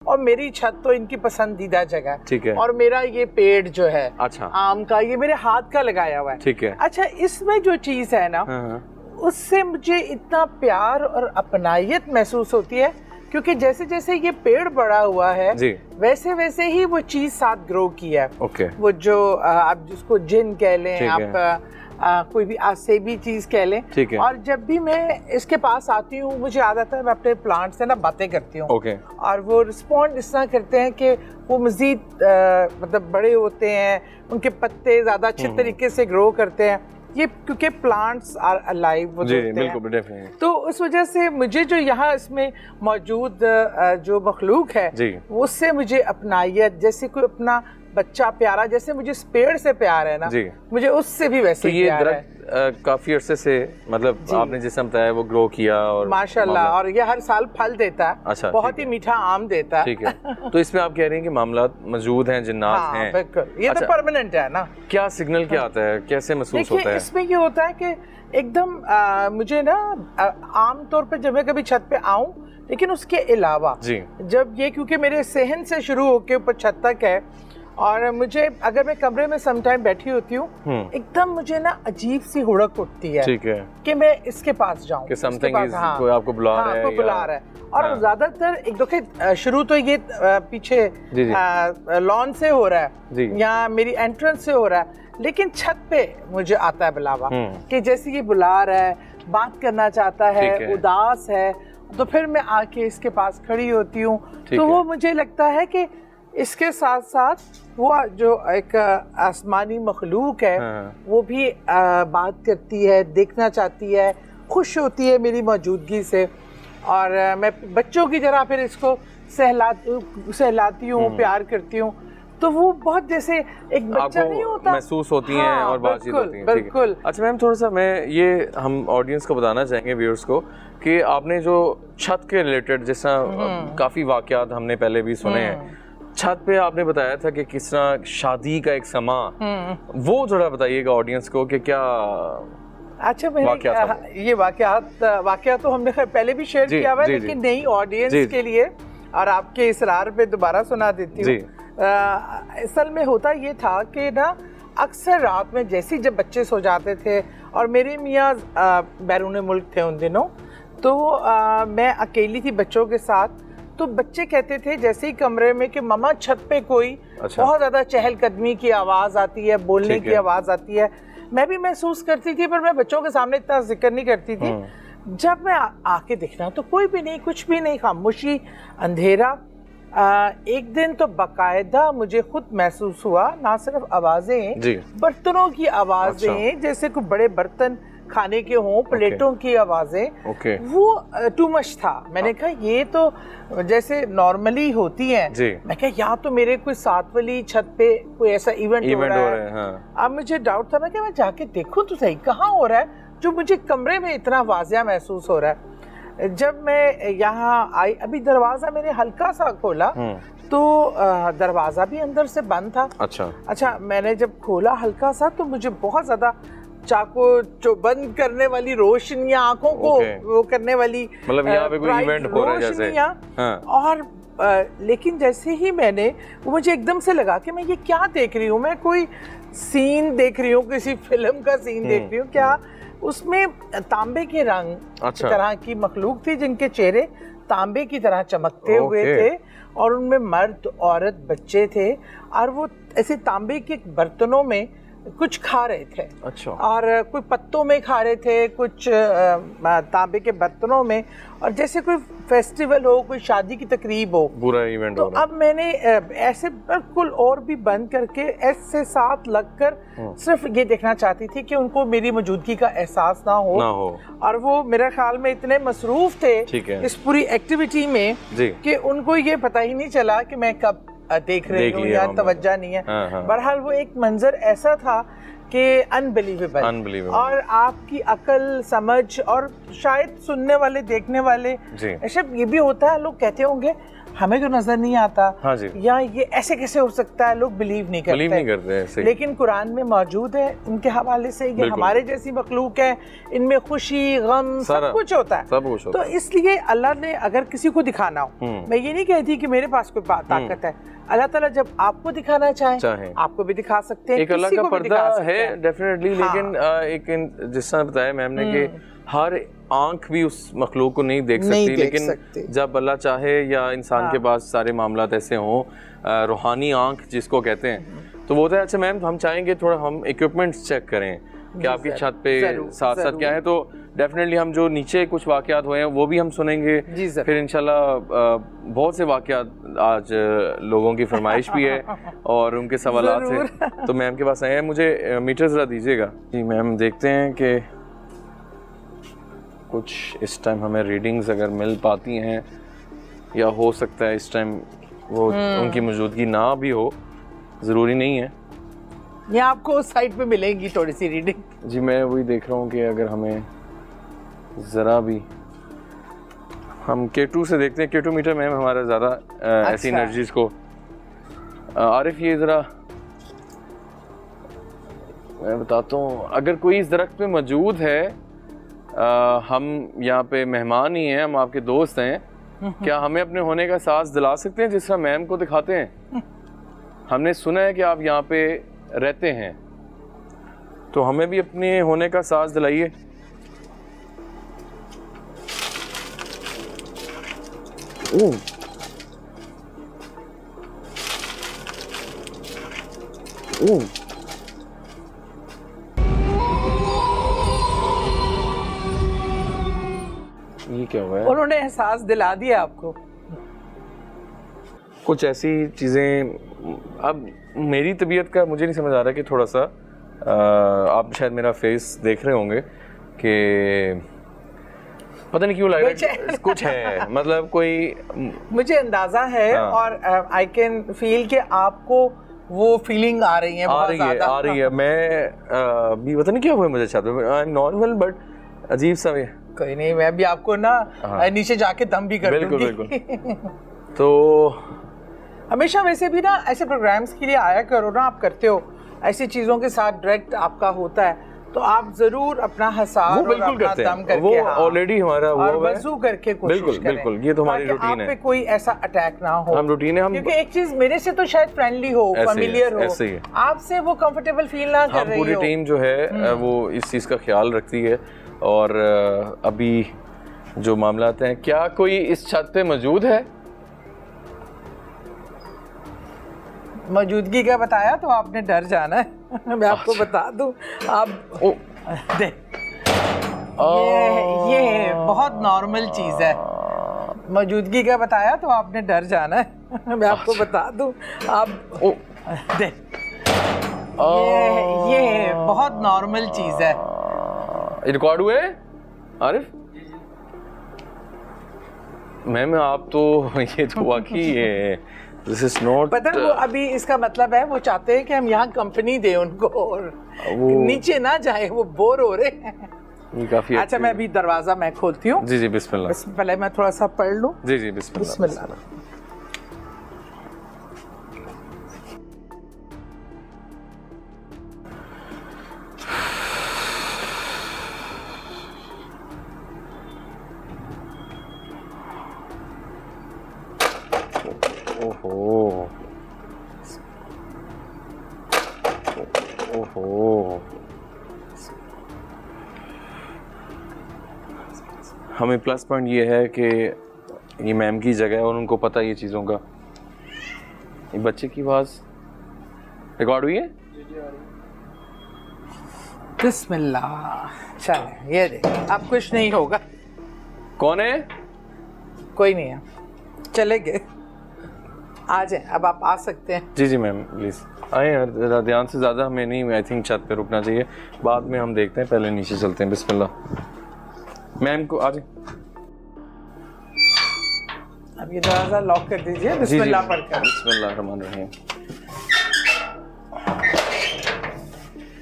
और मेरी छत तो इनकी पसंदीदा जगह है। ठीक है। और मेरा ये पेड़ जो है अच्छा आम का, ये मेरे हाथ का लगाया हुआ है। ठीक है। अच्छा, इसमें जो चीज है ना, उससे मुझे इतना प्यार और अपनायत महसूस होती है, क्योंकि जैसे जैसे ये पेड़ बड़ा हुआ है जी। वैसे वैसे ही वो चीज साथ ग्रो की है। ओके। वो जो आप जिसको जिन कह लें, आप कोई भी सेबी चीज कह लें। ठीक है। और जब भी मैं इसके पास आती हूँ, मुझे आदत है मैं अपने प्लांट से ना बातें करती हूँ। ओके। और वो रिस्पॉन्ड इस तरह करते हैं कि वो मजीद मतलब बड़े होते हैं, उनके पत्ते ज्यादा अच्छे तरीके से ग्रो करते हैं। ये क्योंकि प्लांट्स आर अलाइव होते हैं। बिल्कुल डेफिनेटली। तो उस वजह से मुझे जो यहाँ इसमें मौजूद जो मखलूक है उससे मुझे अपनायत, जैसे कोई अपना बच्चा प्यारा, जैसे मुझे इस पेड़ से प्यार है ना, मुझे उससे भी वैसे तो ये प्यार है। काफी अरसे से मतलब आपने जैसे बताया वो ग्रो किया और माशाल्लाह, और ये हर साल फल देता है। अच्छा, बहुत ही मीठा आम देता है। ठीक है। तो इसमें आप कह रहे हैं कि मामला मौजूद हैं, जिन्नात हैं। बिल्कुल, ये तो परमानेंट है ना। क्या सिग्नल क्या आता है, कैसे महसूस होता है? इसमें ये होता है कि एकदम मुझे ना आम तौर पे जब मैं कभी छत पे आऊं, लेकिन उसके अलावा जब ये, क्योंकि मेरे सहन से शुरू होके ऊपर छत तक है, और मुझे अगर मैं कमरे में समटाइम बैठी होती हूँ, एकदम मुझे ना अजीब सी हुड़क उठती है। ठीक है। कि मैं इसके पास जाऊं, कि समथिंग इज कोई आपको बुला रहा है, बुला रहा है। और ज्यादातर एक दफे शुरू तो ये पीछे लॉन से हो रहा है या मेरी एंट्रेंस से हो रहा है, लेकिन छत पे मुझे आता है बुलावा कि जैसे ये बुला रहा है, बात करना चाहता है, उदास है, तो फिर मैं आके इसके पास खड़ी होती हूँ। तो वो मुझे लगता है कि इसके साथ साथ वो जो एक आसमानी मखलूक है वो भी बात करती है, देखना चाहती है, खुश होती है मेरी मौजूदगी से। और मैं बच्चों की तरह फिर इसको सहलाती हूँ, प्यार करती हूँ। तो वो बहुत जैसे एक बच्चा नहीं होता, महसूस होती हैं और बातचीत होती हैं। बिल्कुल। अच्छा मैम, थोड़ा सा मैं ये हम ऑडियंस को बताना चाहेंगे, व्यूअर्स को, कि आपने जो छत के रिलेटेड जैसा काफ़ी वाक़यात हमने पहले भी सुने हैं, छत पे आपने बताया था कि किस तरह शादी का एक समा, वो थोड़ा बताइएगा ऑडियंस को कि क्या। अच्छा, ये वाक़यात तो हमने पहले भी शेयर किया हुआ है, लेकिन नई ऑडियंस के लिए और आपके इसरार पे दोबारा सुना देती हूँ। असल में होता ये था कि ना, अक्सर रात में जैसे जब बच्चे सो जाते थे और मेरे मियाँ बैरून मुल्क थे उन दिनों, तो मैं अकेली थी बच्चों के साथ। तो बच्चे कहते थे जैसे ही कमरे में कि मम्मा छत पे कोई बहुत ज्यादा चहलकदमी की आवाज आती है, बोलने की आवाज आती है। मैं भी महसूस करती थी, पर मैं बच्चों के सामने इतना जिक्र नहीं करती थी। जब मैं आके देखना तो कोई भी नहीं, कुछ भी नहीं, खामोशी, अंधेरा। एक दिन तो बाकायदा मुझे खुद महसूस हुआ, ना सिर्फ आवाजें, बर्तनों की आवाजें, जैसे कोई बड़े बर्तन खाने के हों, प्लेटों की आवाजें, वो टू मच था। मैंने कहा ये तो जैसे नॉर्मली होती हैं। मैं कहा या तो मेरे कोई साथ वाली छत पे कोई ऐसा इवेंट हो रहा है। अब मुझे डाउट था, मैं जाके देखूं तो सही कहाँ हो रहा है, जो मुझे कमरे में इतना वाजिया महसूस हो रहा है। जब मैं यहाँ आई, अभी दरवाजा मैंने हल्का सा खोला तो दरवाजा भी अंदर से बंद था। अच्छा, मैंने जब खोला हल्का सा, तो मुझे बहुत ज्यादा चाको जो बंद करने वाली रोशनियां, आंखों को वो करने वाली, मतलब यहाँ पे कोई इवेंट हो रहा है जैसे। और लेकिन जैसे ही मैंने, वो मुझे एकदम से लगा कि मैं ये क्या देख रही हूँ, मैं कोई सीन देख रही हूँ, किसी फिल्म का सीन देख रही हूँ क्या। उसमें तांबे के रंग की तरह की मखलूक थी, जिनके चेहरे तांबे की तरह चमकते हुए थे, और उनमें मर्द, औरत, बच्चे थे, और वो ऐसे तांबे के बर्तनों में कुछ खा रहे थे। और कोई पत्तों में खा रहे थे, कुछ तांबे के बर्तनों में, और जैसे कोई फेस्टिवल हो, कोई शादी की तकरीब हो, पूरा इवेंट तो हो रहा। अब मैंने ऐसे बिल्कुल और भी बंद करके ऐसे साथ लगकर सिर्फ ये देखना चाहती थी कि उनको मेरी मौजूदगी का एहसास ना हो। और वो मेरे ख्याल में इतने मसरूफ थे इस पूरी एक्टिविटी में कि उनको ये पता ही नहीं चला कि मैं कब देख रही हूँ या तवज्जो नहीं है। बहरहाल वो एक मंजर ऐसा था कि अनबिलीवेबल, और आपकी अकल, समझ, और शायद सुनने वाले, देखने वाले, ऐसा ये भी होता है, लोग कहते होंगे हमें तो नजर नहीं आता। हाँ जी। या ये ऐसे कैसे हो सकता है, लोग बिलीव नहीं करते ऐसे। लेकिन कुरान में मौजूद है इनके हवाले से। ये हमारे जैसी मखलूक है, इनमें खुशी गम सब कुछ होता है, तो इसलिए अल्लाह ने अगर किसी को दिखाना हो, मैं ये नहीं कहती कि मेरे पास कोई ताकत है, अल्लाह ताला जब आपको दिखाना चाहे आपको भी दिखा सकते हैं। एक अल्लाह का पर्दा है डेफिनेटली, लेकिन एक जिस तरह बताया मैम ने कि हर आंख भी उस मखलूक को नहीं देख सकती, लेकिन जब अल्लाह चाहे या इंसान के पास सारे मामलात ऐसे हों, रूहानी आंख जिसको कहते हैं, तो वो होता है। अच्छा मैम, हम चाहेंगे थोड़ा हम इक्विपमेंट्स चेक करें कि आपकी छत पे साथ साथ क्या है, तो डेफिनेटली हम जो नीचे कुछ वाकयात हुए हैं वो भी हम सुनेंगे, फिर इंशाल्लाह बहुत से वाकयात आज लोगों की फरमाइश भी है और उनके सवालात से, तो मैम के पास आए हैं। मुझे मीटर ज़रा दीजिएगा। जी मैम, देखते हैं कि कुछ इस टाइम हमें रीडिंग्स अगर मिल पाती हैं, या हो सकता है इस टाइम वो उनकी मौजूदगी ना भी हो, ज़रूरी नहीं है। ये आपको उस साइड पे मिलेंगी थोड़ी सी रीडिंग। जी मैं वही देख रहा हूँ कि अगर हमें ज़रा भी, हम K2 से देखते हैं। K2 मीटर मैम हमारा ज़्यादा ऐसी एनर्जीज को। आरिफ ये ज़रा मैं बताता हूँ, अगर कोई इस दरख्त पे मौजूद है, हम यहाँ पे मेहमान ही हैं, हम आपके दोस्त हैं, क्या हमें अपने होने का एहसास दिला सकते हैं जिस तरह मैम को दिखाते हैं? हमने सुना है कि आप यहाँ पे रहते हैं, तो हमें भी अपने होने का एहसास दिलाइए। ये क्या हुआ है? उन्होंने एहसास दिला दिया आपको कुछ ऐसी चीज़ें। अब मेरी तबीयत का मुझे नहीं समझ आ रहा कि थोड़ा सा आप शायद मेरा फेस देख रहे होंगे कि पता नहीं क्यों लग रहा है कुछ है, मतलब कोई मुझे अंदाजा है। और आई कैन फील कि आपको वो फीलिंग आ रही है, आ रही है। मैं भी पता नहीं क्या हुआ मुझे छत पे, आई एम नॉर्मल बट अजीब सा है। कोई नहीं, मैं भी आपको ना नीचे जाके दम भी कर दूंगी। बिल्कुल। तो हमेशा वैसे भी ना ऐसे प्रोग्राम्स के लिए आया करो ना, आप करते हो ऐसी चीजों के साथ डायरेक्ट आपका होता है, तो आप जरूर अपना हसार और अपना दम करके, वो ऑलरेडी हमारा वो वजू करके कोशिश करें। बिल्कुल, ये तो हमारी रूटीन है। आप पे कोई ऐसा अटैक ना हो। हम रूटीन है, हम क्योंकि एक चीज मेरे से तो शायद फ्रेंडली हो, फेमिलियर हो, आपसे वो कंफर्टेबल फील ना कर रही हो। पूरी टीम जो है वो इस चीज का ख्याल रखती है। और अभी जो मामलात हैं, क्या कोई इस छत पे मौजूद है? मौजूदगी का बताया तो आपने डर जाना है। मैं आपको बता दूं, आप ये बहुत नॉर्मल चीज है। मौजूदगी का बताया तो आपने डर जाना है। मैं आपको बता दूं, आप ये बहुत नॉर्मल चीज है। रिकॉर्ड हुए आरिफ? मैम आप तो ये तो वाकई है, दिस इज नॉट। पता है वो अभी इसका मतलब है, वो चाहते हैं कि हम यहाँ कंपनी दें उनको और नीचे ना जाए, वो बोर हो रहे हैं। ये काफी अच्छा, मैं अभी दरवाजा मैं खोलती हूँ। जी बिस्मिल्लाह। पहले मैं थोड़ा सा पढ़ लूँ। जी बिस्मिल्लाह। ओहो, हमें प्लस पॉइंट ये है कि ये मैम की जगह है और उनको पता है ये चीज़ों का। ये बच्चे की आवाज़ रिकॉर्ड हुई है? बिस्मिल्लाह। चले ये देख, अब कुछ नहीं होगा। कौन है? कोई नहीं है, चले गए। आ जाए, अब आप आ सकते हैं। जी मैम प्लीज़ आए यार, ज़रा ध्यान से, ज़्यादा हमें नहीं, आई थिंक छत पे रुकना चाहिए, बाद में हम देखते हैं, पहले नीचे चलते हैं। बिस्मिल्लाह। मैम को आ जाए। अब ये दरवाज़ा लॉक कर दीजिए। बिस्मिल्लाह पढ़कर। बिस्मिल्लाह रहमान रहीम।